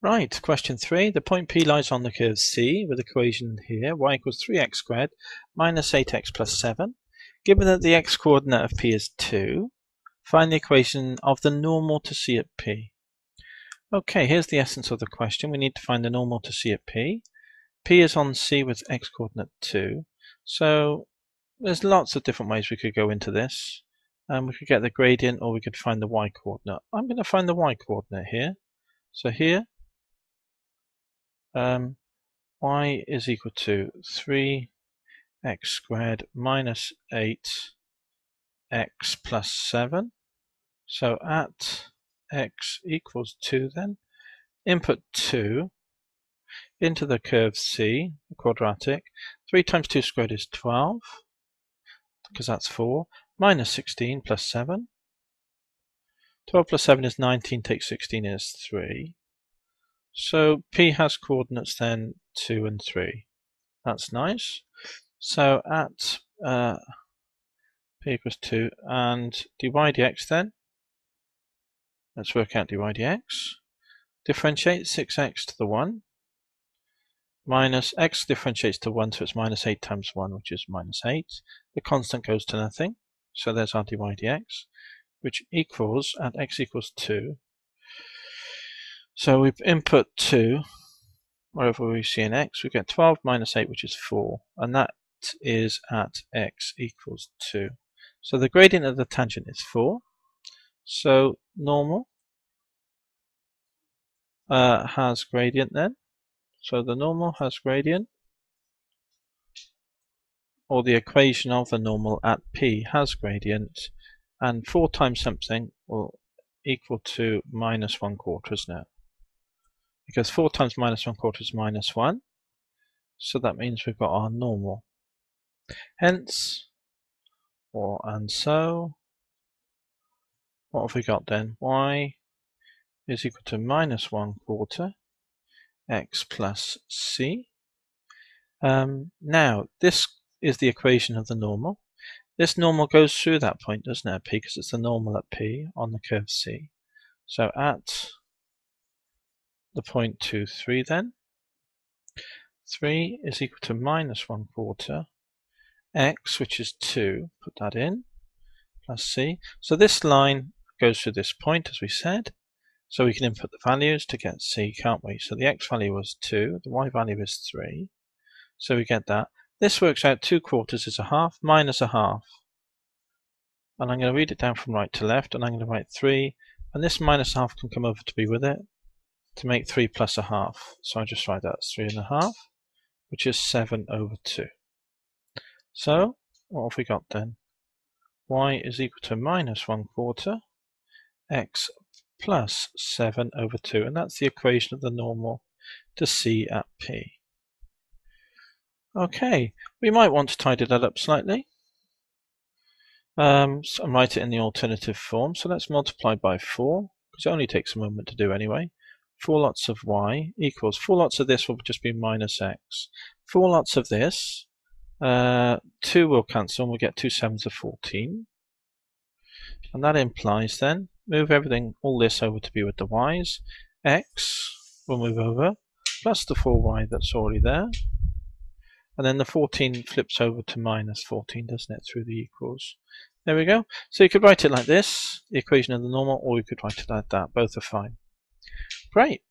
Right, question 3. The point P lies on the curve C with the equation here, y equals 3x squared minus 8x plus 7. Given that the x coordinate of P is 2, find the equation of the normal to C at P. Okay, here's the essence of the question. We need to find the normal to C at P. P is on C with x coordinate 2. So there's lots of different ways we could go into this. We could get the gradient or we could find the y coordinate. I'm going to find the y coordinate here. So here, y is equal to 3x squared minus 8x plus 7. So at x equals 2 then, input 2 into the curve C, the quadratic. 3 times 2 squared is 12, because that's 4, minus 16 plus 7. 12 plus 7 is 19, take 16 is 3. So P has coordinates then 2 and 3. That's nice. So at P equals 2 and dy dx then. Let's work out dy dx. Differentiate 6x to the 1. Minus x differentiates to 1, so it's minus 8 times 1, which is minus 8. The constant goes to nothing. So there's our dy dx, which equals, at x equals 2. So we input 2, wherever we see an x, we get 12 minus 8, which is 4. And that is at x equals 2. So the gradient of the tangent is 4. So normal has gradient then. So the normal has gradient, or the equation of the normal at P has gradient, and 4 times something will equal to minus 1/4, isn't it? Because 4 times minus 1/4 is minus 1, so that means we've got our normal. Hence, and so, what have we got then? Y is equal to minus 1/4 x plus c. Now, this is the equation of the normal. This normal goes through that point, doesn't it, at P, because it's the normal at P on the curve C. So at the point 2, 3 then, 3 is equal to minus 1/4 x, which is 2, put that in, plus c. So this line goes through this point, as we said. So we can input the values to get c, can't we? So the x value was 2, the y value is 3. So we get that. This works out 2/4 is a half minus a half. And I'm going to read it down from right to left, and I'm going to write 3, and this minus half can come over to be with it to make 3 plus a half. So I just write that as 3.5, which is 7/2. So what have we got then? Y is equal to minus 1/4 x plus 7/2, and that's the equation of the normal to C at P. Okay, we might want to tidy that up slightly and write it in the alternative form. So let's multiply by 4, because it only takes a moment to do anyway. 4 lots of y equals 4 lots of this will just be minus x. 4 lots of this, 2 will cancel and we'll get 2 7s of 14. And that implies then, move everything, all this over to be with the y's. X will move over, plus the 4y that's already there. And then the 14 flips over to minus 14, doesn't it, through the equals. There we go. So you could write it like this, the equation of the normal, or you could write it like that. Both are fine. Great.